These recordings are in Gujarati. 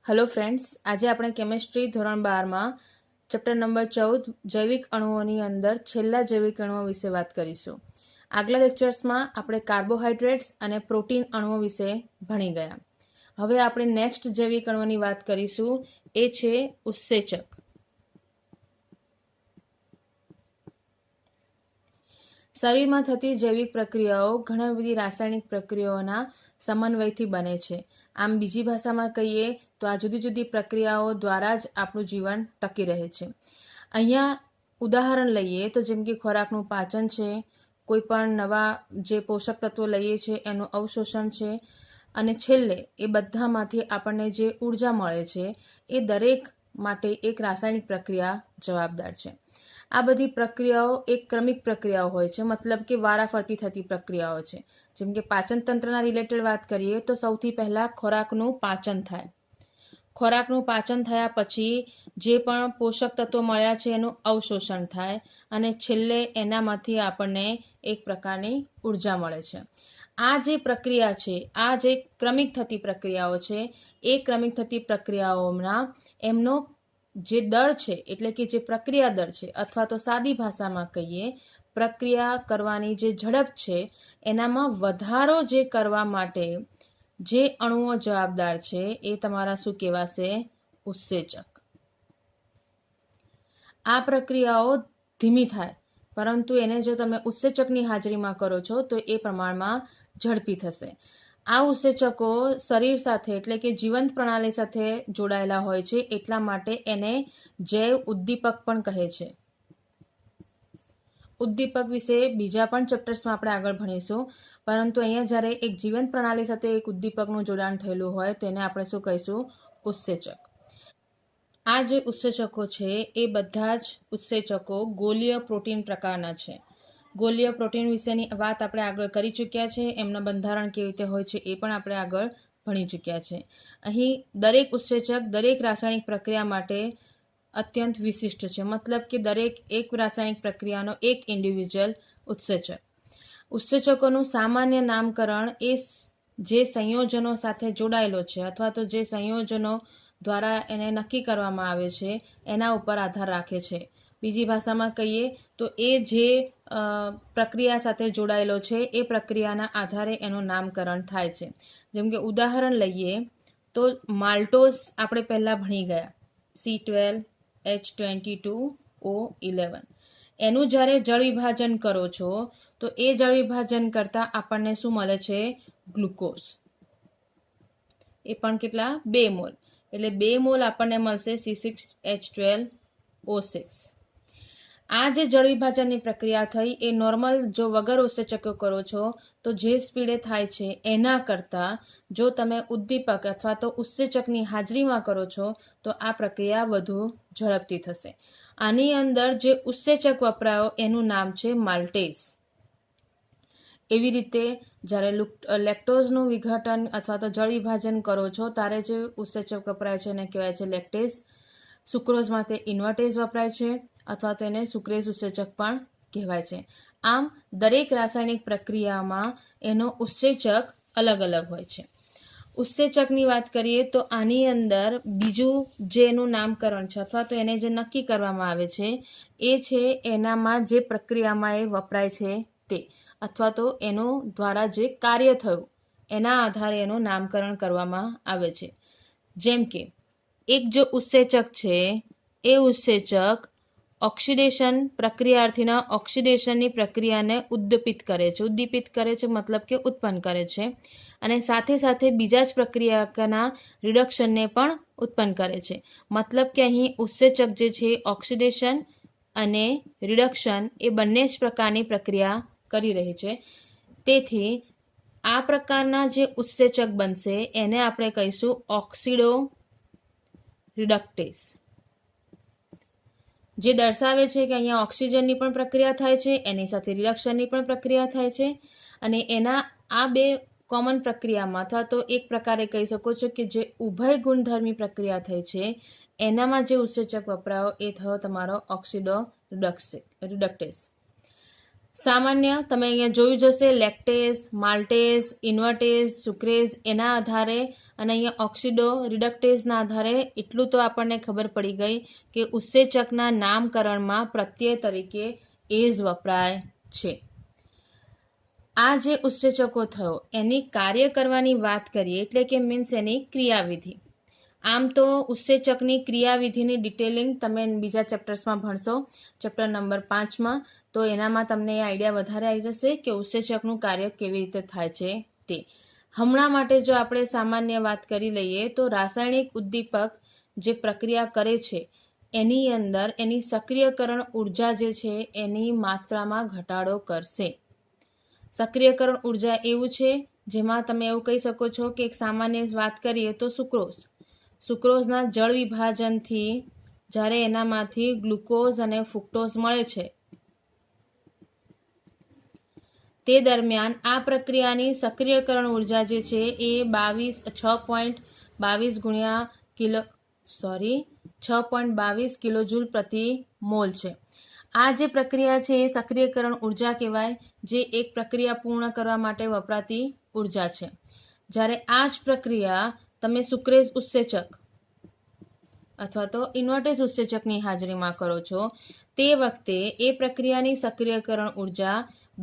હેલો ફ્રેન્ડ્સ, આજે આપણે કેમિસ્ટ્રી ધોરણ 12માં ચેપ્ટર નંબર 14 જૈવિક અણુઓની અંદર છેલ્લા જૈવિક અણુઓ વિશે વાત કરીશું. આગલા લેક્ચર્સમાં આપણે કાર્બોહાઈડ્રેટ્સ અને પ્રોટીન અણુઓ વિશે ભણી ગયા. હવે આપણે નેક્સ્ટ જૈવિક અણુઓની વાત કરીશું, એ છે ઉત્સેચક. શરીરમાં થતી જૈવિક પ્રક્રિયાઓ ઘણી બધી રાસાયણિક પ્રક્રિયાઓના સમન્વયથી બને છે. આમ બીજી ભાષામાં કહીએ તો આ જુદી જુદી પ્રક્રિયાઓ દ્વારા જ આપણું જીવન ટકી રહે છે. અહીંયા ઉદાહરણ લઈએ તો જેમ કે ખોરાકનું પાચન છે, કોઈ પણ નવા જે પોષક તત્વો લઈએ છીએ એનું અવશોષણ છે, અને છેલ્લે એ બધામાંથી આપણને જે ઉર્જા મળે છે એ દરેક માટે એક રાસાયણિક પ્રક્રિયા જવાબદાર છે. આ બધી પ્રક્રિયાઓ એક ક્રમિક પ્રક્રિયાઓ હોય છે, મતલબ કે વારાફરતી થતી પ્રક્રિયાઓ છે. જેમ કે પાચન તંત્રના રિલેટેડ વાત કરીએ તો સૌથી પહેલા ખોરાકનું પાચન થાય. ખોરાકનું પાચન થયા પછી જે પણ પોષક તત્વો મળ્યા છે એનું અવશોષણ થાય, અને છેલ્લે એનામાંથી આપણને એક પ્રકારની ઉર્જા મળે છે. આ જે પ્રક્રિયા છે, આ જે ક્રમિક થતી પ્રક્રિયાઓ છે, એ ક્રમિક થતી પ્રક્રિયાઓમાં એમનો જે દર છે, એટલે કે જે પ્રક્રિયા દર છે, અથવા તો સાદી ભાષામાં કહીએ પ્રક્રિયા કરવાની જે ઝડપ છે, એનામાં વધારો જે કરવા માટે જે અણુઓ જવાબદાર છે એ તમારા શું કહેવાશે? ઉત્સેચક. આ પ્રક્રિયાઓ ધીમી થાય, પરંતુ એને જો તમે ઉત્સેચકની હાજરીમાં કરો છો તો એ પ્રમાણમાં ઝડપી થશે. આ ઉત્સેચકો શરીર સાથે એટલે કે જીવંત પ્રણાલી સાથે જોડાયેલા હોય છે, એટલા માટે એને જૈવ ઉદ્દીપક પણ કહે છે. ઉદ્દીપક વિશે બીજા પણ ચેપ્ટર્સમાં આપણે આગળ ભણીશું, પરંતુ અહીંયા જ્યારે એક જીવંત પ્રણાલી સાથે એક ઉદ્દીપકનું જોડાણ થયેલું હોય તો એને આપણે શું કહીશું? ઉત્સેચક. આ જે ઉત્સેચકો છે એ બધા જ ઉત્સેચકો ગોલીય પ્રોટીન પ્રકારના છે. ગોલીય પ્રોટીન વિશેની વાત આપણે આગળ કરી ચૂક્યા છે, એમના બંધારણ કેવી રીતે હોય છે એ પણ આપણે આગળ ભણી ચૂક્યા છે. અહીં દરેક ઉત્સેચક દરેક રાસાયણિક પ્રક્રિયા માટે અત્યંત વિશિષ્ટ છે, મતલબ કે દરેક એક રાસાયણિક પ્રક્રિયાનો એક ઇન્ડિવિજ્યુઅલ ઉત્સેચક. ઉત્સેચકોનું સામાન્ય નામકરણ એ જે સંયોજનો સાથે જોડાયેલો છે અથવા તો જે સંયોજનો દ્વારા એને નક્કી કરવામાં આવે છે એના ઉપર આધાર રાખે છે. બીજી ભાષામાં કહીએ તો એ જે પ્રક્રિયા સાથે જોડાયેલો છે એ પ્રક્રિયાના આધારે એનું નામકરણ થાય છે. જેમ કે ઉદાહરણ લઈએ તો માલ્ટોઝ આપણે પહેલાં ભણી ગયા, C12H22O11. એનું જ્યારે જળ વિભાજન કરો છો તો એ જળ વિભાજન કરતાં આપણને શું મળે છે? ગ્લુકોઝ. એ પણ કેટલા? 2 મોલ. એટલે 2 મોલ આપણને મળશે C6H12O6. આ જે જળ વિભાજનની પ્રક્રિયા થઈ એ નોર્મલ જો વગર ઉત્સેચકો કરો છો તો જે સ્પીડે થાય છે એના કરતાં જો તમે ઉદ્દીપક અથવા તો ઉત્સેચકની હાજરીમાં કરો છો તો આ પ્રક્રિયા વધુ ઝડપથી થશે. આની અંદર જે ઉત્સેચક વપરાયો એનું નામ છે માલ્ટેઝ. એવી રીતે જ્યારે લેક્ટોઝનું વિઘટન અથવા તો જળ વિભાજન કરો છો ત્યારે જે ઉત્સેચક વપરાય છે એને કહેવાય છે લેક્ટેઝ. સુક્રોઝ માટે ઇન્વર્ટેઝ વપરાય છે અથવા તો એને સુક્રેઝ ઉત્સેચક પણ કહેવાય છે. આમ દરેક રાસાયણિક પ્રક્રિયામાં એનો ઉત્સેચક અલગ અલગ હોય છે. ઉત્સેચકની વાત કરીએ તો આની અંદર બીજું જે એનું નામકરણ છે અથવા તો એને જે નક્કી કરવામાં આવે છે એ છે એનામાં જે પ્રક્રિયામાં એ વપરાય છે તે, અથવા તો એનો દ્વારા જે કાર્ય થયું એના આધારે એનું નામકરણ કરવામાં આવે છે. જેમ કે એક જો ઉત્સેચક છે એ ઉત્સેચક ઓક્સિડેશન પ્રક્રિયાર્થીના ઓક્સિડેશનની પ્રક્રિયાને ઉદ્દીપિત કરે છે મતલબ કે ઉત્પન્ન કરે છે, અને સાથે સાથે બીજા જ પ્રક્રિયાના રિડક્શનને પણ ઉત્પન્ન કરે છે. મતલબ કે અહીં ઉત્સેચક જે છે ઓક્સિડેશન અને રિડક્શન એ બંને જ પ્રકારની પ્રક્રિયા કરી રહી છે. તેથી આ પ્રકારના જે ઉત્સેચક બનશે એને આપણે કહીશું ઓક્સિડો રિડક્ટેઝ, જે દર્શાવે છે કે અહીંયા ઓક્સિજનની પણ પ્રક્રિયા થાય છે, એની સાથે રિડક્શનની પણ પ્રક્રિયા થાય છે, અને એના આ બે કોમન પ્રક્રિયામાં અથવા તો એક પ્રકારે કહી શકો છો કે જે ઉભય ગુણધર્મી પ્રક્રિયા થઈ છે એનામાં જે ઉત્સેચક વપરાયો એ થયો તમારો ઓક્સિડો રિડક્ટેઝ. સામાન્ય તમે અહીંયા જોયું જશે લેક્ટેઝ, માલ્ટેઝ, ઇન્વર્ટેઝ, સુક્રેઝ એના આધારે અને અહીંયા ઓક્સિડો રિડક્ટેઝના આધારે એટલું તો આપણને ખબર પડી ગઈ કે ઉત્સેચકના નામકરણમાં પ્રત્યય તરીકે એઝ વપરાય છે. આ જે ઉત્સેચકો થયો એની કાર્ય કરવાની વાત કરીએ એટલે કે મીન્સ એની ક્રિયાવિધિ. આમ તો ઉત્સેચકની ક્રિયાવિધિની ડિટેલિંગ તમે બીજા ચેપ્ટર્સમાં ભણશો, ચેપ્ટર નંબર 5માં, તો એનામાં તમને એ આઈડિયા વધારે આવી જશે કે ઉત્સેચકનું કાર્ય કેવી રીતે થાય છે તે. હમણાં માટે જો આપણે સામાન્ય વાત કરી લઈએ તો રાસાયણિક ઉદ્દીપક જે પ્રક્રિયા કરે છે એની અંદર એની સક્રિયકરણ ઉર્જા જે છે એની માત્રામાં ઘટાડો કરશે. સક્રિયકરણ ઉર્જા એવું છે જેમાં તમે એવું કહી શકો છો કે એક સામાન્ય વાત કરીએ તો સુક્રોઝના જળ વિભાજનથી જ્યારે એનામાંથી ગ્લુકોઝ અને ફ્રુક્ટોઝ મળે છે તે દરમિયાન આ પ્રક્રિયાની સક્રિયકરણ ઉર્જા જે છે એ 6.22 કિલોજૂલ પ્રતિ મોલ છે. આ જે પ્રક્રિયા છે એ સક્રિયકરણ ઉર્જા કહેવાય, જે એક પ્રક્રિયા પૂર્ણ કરવા માટે વપરાતી ઉર્જા છે. જ્યારે આ જ પ્રક્રિયા તમે સુક્રેઝ ઉત્સેચક અથવા તો ઇન્વર્ટેઝ ઉત્સેચકની હાજરીમાં કરો છો તે વખતે એ પ્રક્રિયાની સક્રિયકરણ ઉર્જા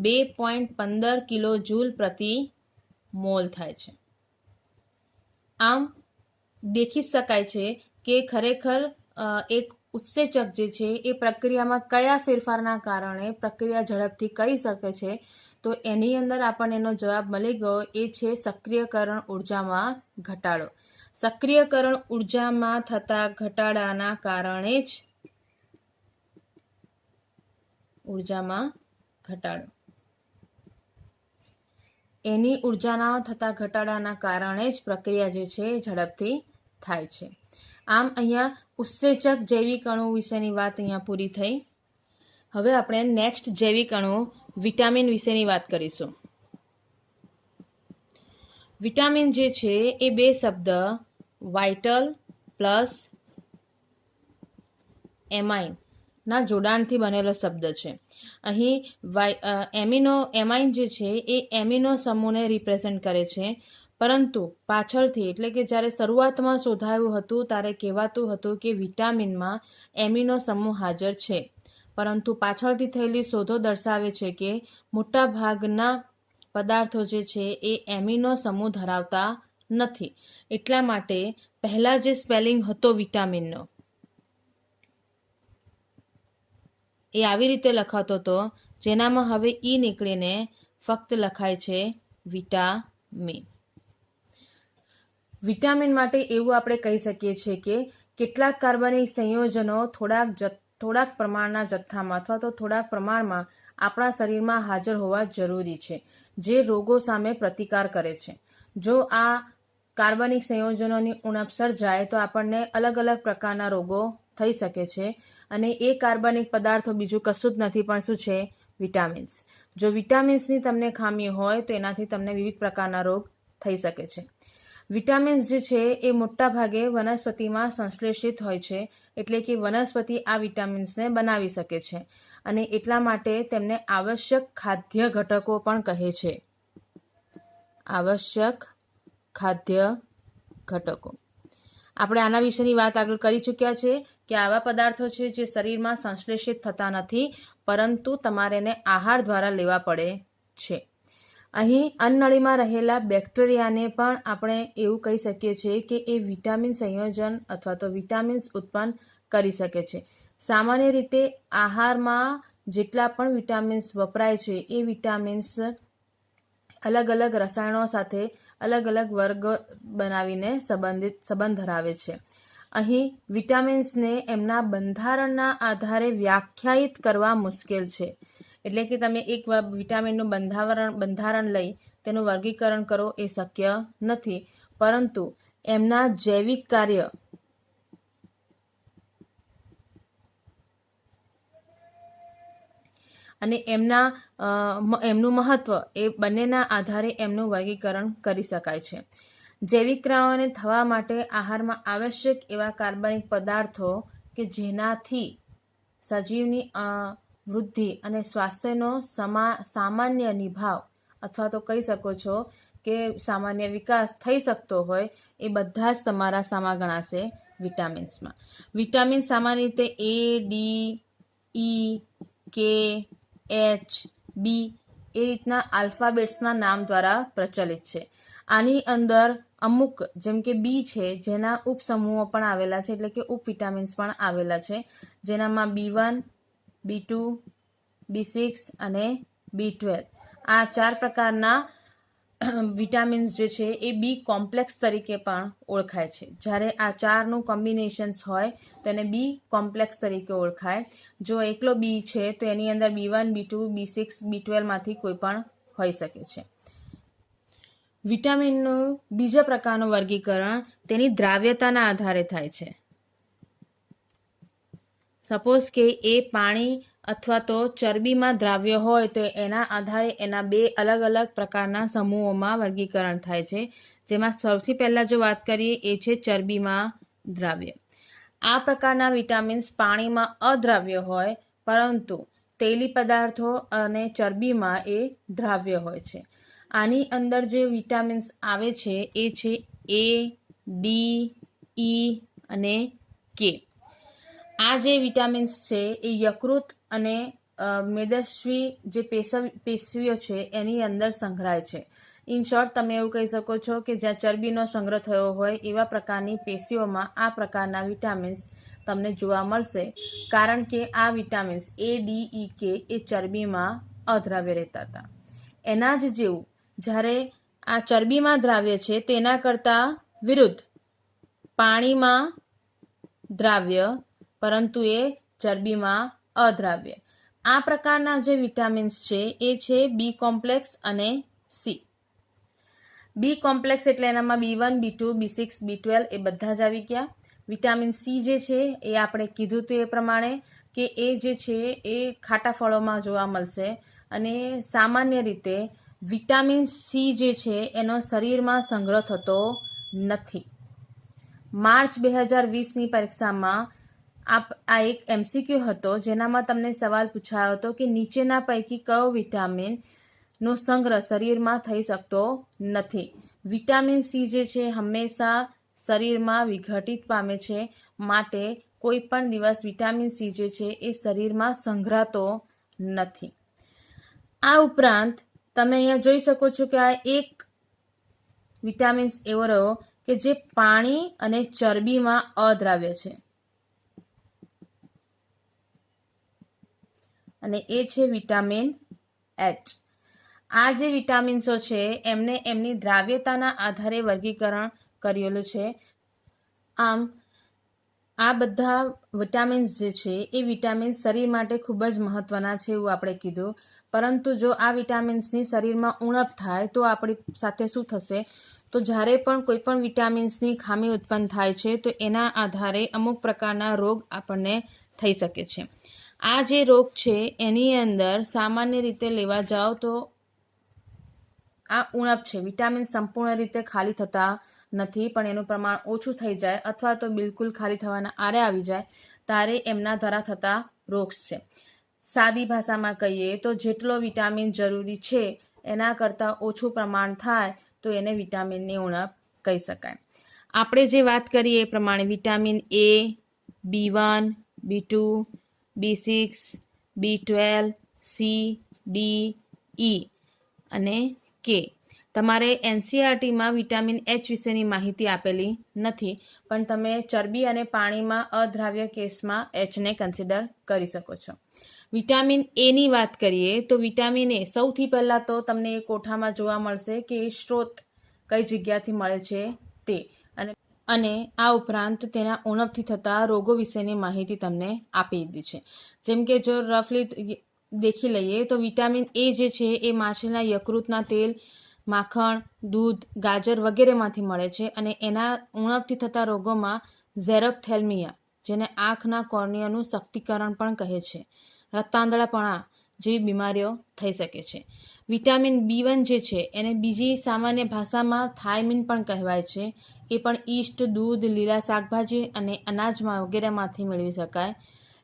2.15 કિલોજૂલ પ્રતિ મોલ થાય છે. આમ દેખી શકાય છે કે ખરેખર એક ઉત્સેચક જે છે એ પ્રક્રિયામાં કયા ફેરફારના કારણે પ્રક્રિયા ઝડપથી કરી શકે છે, તો એની અંદર આપણને એનો જવાબ મળી ગયો. એ છે સક્રિયકરણ ઉર્જામાં ઘટાડો. સક્રિયકરણ ઉર્જામાં થતા ઘટાડાના કારણે જ એની ઉર્જાના થતા ઘટાડાના કારણે જ પ્રક્રિયા જે છે એ ઝડપથી થાય છે. આમ અહીંયા ઉત્સેચક જૈવિક અણુ વિશેની વાત અહીંયા પૂરી થઈ. હવે આપણે નેક્સ્ટ જૈવિક અણુ વિટામિન વિશેની વાત કરીશું. વિટામિન જે છે એ બે શબ્દ વાઇટલ પ્લસ એમાઇન ના જોડાણથી બનેલો શબ્દ છે. અહીં એમાઇન જે છે એ એમિનો સમૂહને રિપ્રેઝેન્ટ કરે છે, પરંતુ પાછળથી એટલે કે જ્યારે શરૂઆતમાં શોધાયું હતું ત્યારે કહેવાતું હતું કે વિટામિનમાં એમિનો સમૂહ હાજર છે, પરંતુ પાછળથી થયેલી શોધો દર્શાવે છે કે મોટા ભાગના પદાર્થો જે છે એ એમિનો સમૂહ ધરાવતા નથી. એટલા માટે પહેલા જે સ્પેલિંગ હતો વિટામિનનો એ આવી રીતે લખાતો હતો, જેનામાં હવે ઈ નીકળીને ફક્ત લખાય છે વિટામિન. વિટામિન માટે એવું આપણે કહી શકીએ છીએ કે કેટલાક કાર્બનિક સંયોજનો થોડાક પ્રમાણના જથ્થામાં અથવા તો થોડાક પ્રમાણમાં આપણા શરીરમાં હાજર હોવા જરૂરી છે, જે રોગો સામે પ્રતિકાર કરે છે. જો આ કાર્બનિક સંયોજનોની ઉણપ સર્જાય તો આપણને અલગ અલગ પ્રકારના રોગો થઈ શકે છે. અને એ કાર્બનિક પદાર્થો બીજું કશું જ નથી પણ શું છે? વિટામિન્સ. જો વિટામિન્સની તમને ખામી હોય તો એનાથી તમને વિવિધ પ્રકારના રોગ થઈ શકે છે. વિટામિન્સ જે છે એ મોટા ભાગે વનસ્પતિમાં સંશ્લેષિત હોય છે, એટલે કે વનસ્પતિ આ વિટામિન્સને બનાવી શકે છે અને એટલા માટે તેમને આવશ્યક ખાદ્ય ઘટકો પણ કહે છે. આવશ્યક ખાદ્ય ઘટકો. આપણે આના વિશેની વાત આગળ કરી ચૂક્યા છે કે આવા પદાર્થો છે જે શરીરમાં સંશ્લેષિત થતા નથી, પરંતુ તમારે એને આહાર દ્વારા લેવા પડે છે. અહીં અન્નનળીમાં રહેલા બેક્ટેરિયાને પણ આપણે એવું કહી શકીએ છીએ કે એ વિટામિન સંયોજન અથવા તો વિટામિન્સ ઉત્પન્ન કરી શકે છે. સામાન્ય રીતે આહારમાં જેટલા પણ વિટામિન્સ વપરાય છે એ વિટામિન્સ અલગ અલગ રસાયણો સાથે અલગ અલગ વર્ગ બનાવીને સંબંધ ધરાવે છે. અહીં વિટામિન્સને એમના બંધારણના આધારે વ્યાખ્યાયિત કરવા મુશ્કેલ છે. એટલે કે તમે એક વિટામિનનું બંધારણ લઈ તેનું વર્ગીકરણ કરો એ શક્ય નથી, પરંતુ એમના જૈવિક કાર્ય અને એમનું મહત્વ એ બંનેના આધારે એમનું વર્ગીકરણ કરી શકાય છે. જૈવિક ક્રિયાઓને થવા માટે આહારમાં આવશ્યક એવા કાર્બનિક પદાર્થો કે જેનાથી સજીવની વૃદ્ધિ અને સ્વાસ્થ્યનો સામાન્ય નિભાવ અથવા તો કહી શકો છો કે સામાન્ય વિકાસ થઈ શકતો હોય એ બધા જ તમારા સામા ગણાશે વિટામિન્સમાં. વિટામિન સામાન્ય રીતે A, D, E, K, H, B એ રીતના આલ્ફાબેટ્સના નામ દ્વારા પ્રચલિત છે. આની અંદર અમુક જેમ કે બી છે જેના ઉપસમૂહો પણ આવેલા છે, એટલે કે ઉપવિટામિન્સ પણ આવેલા છે, જેનામાં B1, B2, B6 અને B12 આ 4 પ્રકારના વિટામિન્સ જે છે એ બી કોમ્પ્લેક્સ તરીકે પણ ઓળખાય છે. જ્યારે આ 4નું કોમ્બિનેશન્સ હોય તો એને બી કોમ્પ્લેક્સ તરીકે ઓળખાય. જો એકલો બી છે તો એની અંદર B1, B2, B6, B12 માંથી કોઈ પણ હોઈ શકે છે. વિટામિનનું બીજા પ્રકારનું વર્ગીકરણ તેની દ્રાવ્યતાના આધારે થાય છે. સપોઝ કે એ પાણી અથવા તો ચરબીમાં દ્રાવ્ય હોય તો એના આધારે એના 2 અલગ અલગ પ્રકારના સમૂહોમાં વર્ગીકરણ થાય છે. જેમાં સૌથી પહેલા જો વાત કરીએ એ છે ચરબીમાં દ્રાવ્ય. આ પ્રકારના વિટામિન્સ પાણીમાં અદ્રાવ્ય હોય, પરંતુ તેલી પદાર્થો અને ચરબીમાં એ દ્રાવ્ય હોય છે. આની અંદર જે વિટામિન્સ આવે છે એ છે A, D, E અને K. આ જે વિટામિન્સ છે એ યકૃત અને મેદસ્વી જે પેશીઓ છે એની અંદર સંગ્રહાય છે. ઇન શોર્ટ તમે એવું કહી શકો છો કે જ્યાં ચરબીનો સંગ્રહ થયો હોય એવા પ્રકારની પેશીઓમાં આ પ્રકારના વિટામિન્સ તમને જોવા મળશે, કારણ કે આ vitamins A, D, E, K એ ચરબીમાં અદ્રાવ્ય રહેતા હતા. એના જ જેવું જ્યારે આ ચરબીમાં દ્રાવ્ય છે તેના કરતાં વિરુદ્ધ પાણીમાં દ્રાવ્ય, પરંતુ એ ચરબીમાં અદ્રાવ્ય. આ પ્રકારના જે વિટામિન્સ છે એ છે બી કોમ્પ્લેક્સ અને સી. બી કોમ્પ્લેક્સ એટલે એનામાં B1, B2, B6, B12 એ બધા જ આવી ગયા. વિટામિન સી જે છે એ આપણે કીધું હતું એ પ્રમાણે કે એ જે છે એ ખાટા ફળોમાં જોવા મળશે, અને સામાન્ય રીતે વિટામિન સી જે છે એનો શરીરમાં સંગ્રહ થતો નથી. માર્ચ 2020ની પરીક્ષામાં આ એક MCQ હતો જેનામાં તમને સવાલ પૂછાયો હતો કે નીચેના પૈકી કયો વિટામિનનો સંગ્રહ શરીરમાં થઈ શકતો નથી. વિટામિન સી જે છે હંમેશા શરીરમાં વિઘટિત પામે છે, માટે કોઈ પણ દિવસ વિટામિન સી જે છે એ શરીરમાં સંગ્રહતો નથી. આ ઉપરાંત તમે અહીંયા જોઈ શકો છો કે આ એક વિટામિન્સ એવો રહ્યો કે જે પાણી અને ચરબીમાં અદ્રાવ્ય છે, અને એ છે વિટામિન H. આ જે વિટામિન્સો છે એમને એમની દ્રાવ્યતાના આધારે વર્ગીકરણ કરેલું છે. આમ આ બધા વિટામિન્સ જે છે એ વિટામિન્સ શરીર માટે ખૂબ જ મહત્વના છે એવું આપણે કીધું. પરંતુ જો આ વિટામિન્સની શરીરમાં ઉણપ થાય તો આપણી સાથે શું થશે, તો જ્યારે પણ કોઈ પણ વિટામિન્સની ખામી ઉત્પન્ન થાય છે તો એના આધારે અમુક પ્રકારના રોગ આપણને થઈ શકે છે. આ જે રોગ છે એની અંદર સામાન્ય રીતે લેવા જાઓ તો આ ઉણપ છે, વિટામિન સંપૂર્ણ રીતે ખાલી થતા નથી, પણ એનું પ્રમાણ ઓછું થઈ જાય અથવા તો બિલકુલ ખાલી થવાના આરે આવી જાય ત્યારે એમના દ્વારા થતા રોગ છે. સાદી ભાષામાં કહીએ તો જેટલો વિટામિન જરૂરી છે એના કરતાં ઓછું પ્રમાણ થાય તો એને વિટામિનની ઉણપ કહી શકાય. આપણે જે વાત કરીએ એ પ્રમાણે vitamin A, B1, B2, B6, B12, C, D, E અને K. તમારે NCERTમાં વિટામિન H વિશેની માહિતી આપેલી નથી, પણ તમે ચરબી અને પાણીમાં અદ્રાવ્ય કેસમાં Hને કન્સિડર કરી શકો છો. વિટામિન Aની વાત કરીએ તો વિટામિન A સૌથી પહેલાં તો તમને એ કોઠામાં જોવા મળશે કે એ સ્ત્રોત કઈ જગ્યાથી મળે છે તે, અને આ ઉપરાંત તેના ઉણપથી થતા રોગો વિશેની માહિતી તમને આપી દીધી છે. જેમ કે જો રફલી દેખી લઈએ તો વિટામિન A જે છે એ માછલીના યકૃતના તેલ, માખણ, દૂધ, ગાજર વગેરેમાંથી મળે છે, અને એના ઉણપથી થતા રોગોમાં ઝેરોપ્થેલ્મિયા, જેને આંખના કોર્નિયાનું શક્તિકરણ પણ કહે છે, રક્તાંધળાપણા જેવી બીમારીઓ થઈ શકે છે. વિટામિન B1 જે છે એને બીજી સામાન્ય ભાષામાં થાયમિન પણ કહેવાય છે. એ પણ ઈસ્ટ, દૂધ, લીલા શાકભાજી અને અનાજમાં વગેરેમાંથી મેળવી શકાય.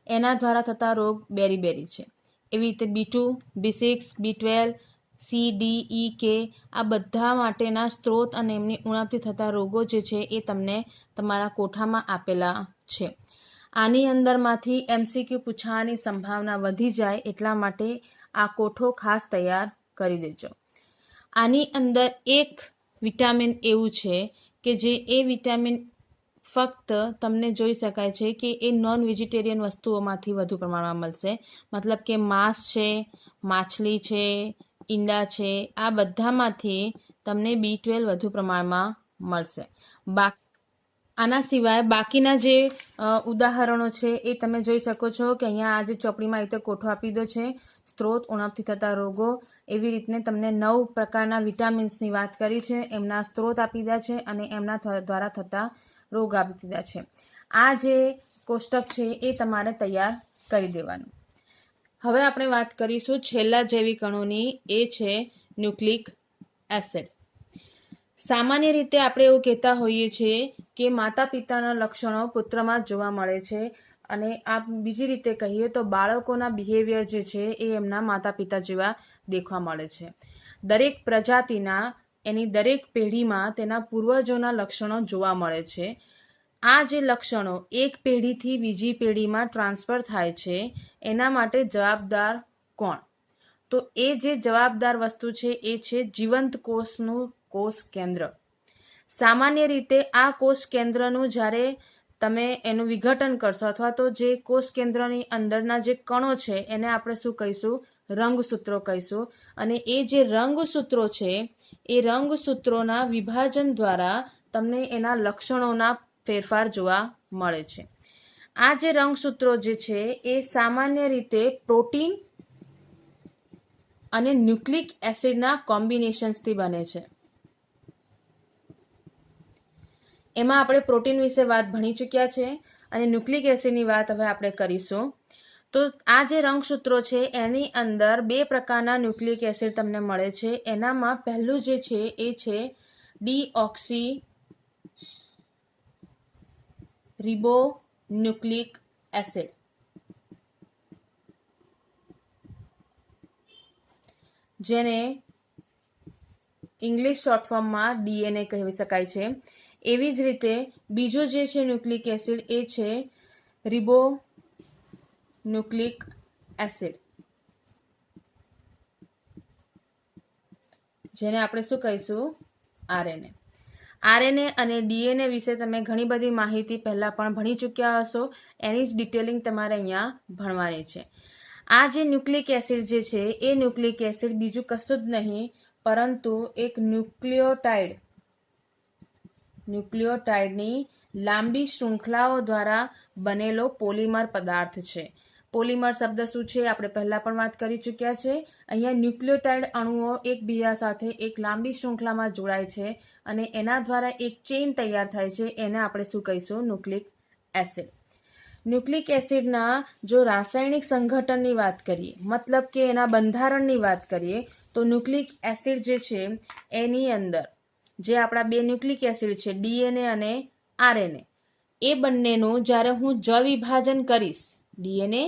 એના દ્વારા થતા રોગ બેરીબેરી છે. એવી રીતે B2, B6, B12, C, D, E, K આ બધા માટેના સ્ત્રોત અને એમની ઉણપથી થતા રોગો જે છે એ તમને તમારા કોઠામાં આપેલા છે. આની અંદરમાંથી MCQ પૂછાવાની સંભાવના વધી જાય એટલા માટે આ કોઠો ખાસ તૈયાર કરી દેજો. આની અંદર એક વિટામિન એવું છે કે જે એ વિટામિન ફક્ત તમને જોઈ શકાય છે કે એ નોન વેજીટેરિયન વસ્તુઓમાંથી વધુ પ્રમાણમાં મળશે. મતલબ કે માંસ છે, માછલી છે, ઈંડા છે, આ બધામાંથી તમને B12 વધુ પ્રમાણમાં મળશે. આના સિવાય બાકીના જે ઉદાહરણો છે એ તમે જોઈ શકો છો કે અહીંયા આ જે ચોપડીમાં રીતે કોઠો આપી દો છે, સ્ત્રોત, ઉણપથી થતા રોગો, એવી રીતને તમને 9 પ્રકારના વિટામિન્સની વાત કરી છે, એમના સ્ત્રોત આપી દીધા છે અને એમના દ્વારા થતા રોગ આપી દીધા છે. આ જે કોષ્ટક છે એ તમારે તૈયાર કરી દેવાનું. હવે આપણે વાત કરીશું છેલ્લા જૈવિક અણુની, એ છે ન્યુક્લિક એસિડ. સામાન્ય રીતે આપણે એવું કહેતા હોઈએ છીએ કે માતા પિતાના લક્ષણો પુત્રમાં જોવા મળે છે અને આ બીજી રીતે કહીએ તો બાળકોના બિહેવિયર જે છે એ એમના માતા પિતા જેવા દેખવા મળે છે. દરેક પ્રજાતિના એની દરેક પેઢીમાં તેના પૂર્વજોના લક્ષણો જોવા મળે છે. આ જે લક્ષણો એક પેઢીથી બીજી પેઢીમાં ટ્રાન્સફર થાય છે એના માટે જવાબદાર કોણ? તો એ જે જવાબદાર વસ્તુ છે એ છે જીવંત કોષનું કોષ કેન્દ્ર. સામાન્ય રીતે આ કોષ કેન્દ્રનું જ્યારે તમે એનું વિઘટન કરશો અથવા તો જે કોષ કેન્દ્રની અંદરના જે કણો છે એને આપણે શું કહીશું? રંગસૂત્રો કહીશું. અને એ જે રંગસૂત્રો છે એ રંગસૂત્રોના વિભાજન દ્વારા તમને એના લક્ષણોના ફેરફાર જોવા મળે છે. આ જે રંગસૂત્રો જે છે એ સામાન્ય રીતે પ્રોટીન અને ન્યુક્લિક એસિડના કોમ્બિનેશન્સથી બને છે. એમાં આપણે પ્રોટીન વિશે વાત ભણી ચૂક્યા છે અને ન્યુક્લિક એસિડની વાત હવે આપણે કરીશું. તો આ જે રંગસૂત્રો છે એની અંદર 2 પ્રકારના ન્યુક્લિક એસિડ તમને મળે છે. એનામાં પહેલું જે છે એ છે ડીઓક્સી રિબોન્યુક્લિક એસિડ. જેને ઇંગ્લિશ શોર્ટ ફોર્મમાં DNA કહી શકાય છે. એવી જ રીતે બીજો જે છે ન્યુક્લિક એસિડ એ છે રિબોન્યુક્લિક એસિડ, જેને આપણે શું કહીશું? RNA. RNA અને DNA વિશે તમે ઘણી બધી માહિતી પહેલા પણ ભણી ચૂક્યા હશો, એની જ ડિટેલિંગ તમારે અહીંયા ભણવાની છે. આ જે ન્યુક્લિક એસિડ જે છે એ ન્યુક્લિક એસિડ બીજું કશું જ નહીં પરંતુ એક ન્યુક્લિયોટાઇડની લાંબી શૃંખલાઓ દ્વારા બનેલો પોલિમર પદાર્થ છે. પોલિમર શબ્દ શું છે આપણે પહેલા પણ વાત કરી ચૂક્યા છે. અહીંયા ન્યુક્લિયોટાઇડ અણુઓ એકબીજા સાથે એક લાંબી શૃંખલામાં જોડાય છે અને એના દ્વારા એક ચેઇન તૈયાર થાય છે. એને આપણે શું કહીશું? Nucleic acid. ન્યુક્લિક એસિડના જો રાસાયણિક સંઘટનની વાત કરીએ, મતલબ કે એના બંધારણની વાત કરીએ, તો ન્યુક્લિક એસિડ જે છે એની અંદર જે આપણા 2 ન્યુક્લિક એસિડ છે DNA અને RNA, એ બંનેનું જ્યારે હું જળ વિભાજન કરીશ, DNA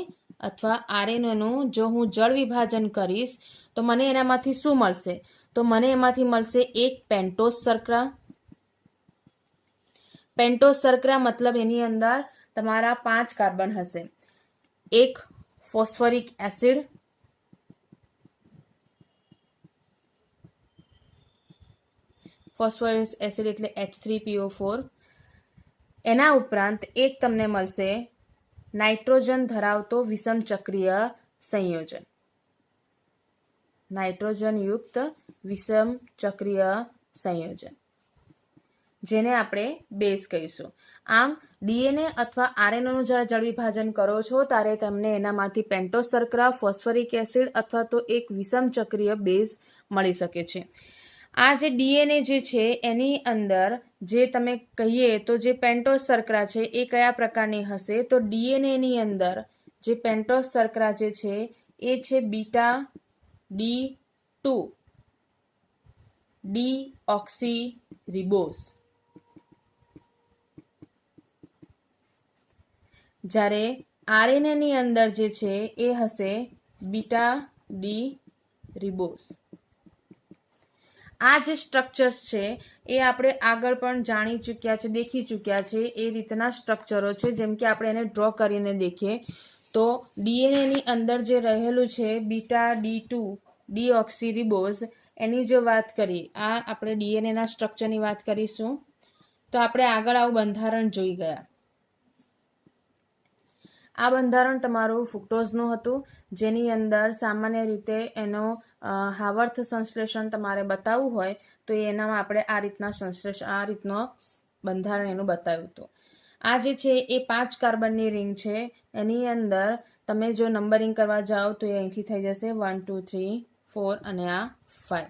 અથવા RNA નું જો હું જળ વિભાજન કરીશ તો મને એનામાંથી શું મળશે? તો મને એમાંથી મળશે એક પેન્ટોઝ શર્કરા. પેન્ટોઝ શર્કરા મતલબ એની અંદર તમારા 5 કાર્બન હશે. એક ફોસ્ફરિક એસિડ, ફોસ્ફરસ એસિડ એટલે H3PO4. એના ઉપરાંત એક તમને મળશે નાઇટ્રોજન ધરાવતો વિષમ ચક્રીય સંયોજન, નાઇટ્રોજન યુક્ત વિષમ ચક્રીય સંયોજન, જેને આપણે બેઝ કહીશું. આમ DNA અથવા RNA નું જ્યારે જળ વિભાજન કરો છો ત્યારે તમને એનામાંથી પેન્ટોઝ શર્કરા, ફોસ્ફરિક એસિડ અથવા તો એક વિષમ ચક્રીય બેઝ મળી શકે છે. આ જે DNA જે છે એની અંદર જે તમે કહીએ તો જે પેન્ટોઝ શર્કરા છે એ કયા પ્રકારની હશે? તો DNA ની અંદર જે પેન્ટોઝ શર્કરા જે છે એ છે બીટા D2 ડીઓક્સી રિબોઝ. જ્યારે RNA ની અંદર જે છે એ હશે બીટા ડી રિબોઝ. આ જે સ્ટ્રક્ચર્સ છે એ આપણે આગળ પણ જાણી ચૂક્યા છે, દેખી ચૂક્યા છે. એ રીતના સ્ટ્રક્ચરો છે. જેમ કે આપણે એને ડ્રો કરીને દેખીએ તો ડીએનએની અંદર જે રહેલું છે બીટા D2 ડીઓક્સીરિબોઝ, એની જો વાત કરીએ, આ આપણે ડીએનએના સ્ટ્રક્ચરની વાત કરીશું તો આપણે આગળ આવું બંધારણ જોઈ ગયા. આ બંધારણ તમારું ફ્રુક્ટોઝનું હતું, જેની અંદર સામાન્ય રીતે એનો હાવર્થ સંશ્લેષણ તમારે બતાવવું હોય તો એનામાં આપણે આ રીતનો બંધારણ એનું બતાવ્યું હતું. આ જે છે એ 5 કાર્બનની રિંગ છે. એની અંદર તમે જો નંબરિંગ કરવા જાઓ તો એ અહીંથી થઈ જશે 1 2 3 4 અને આ 5.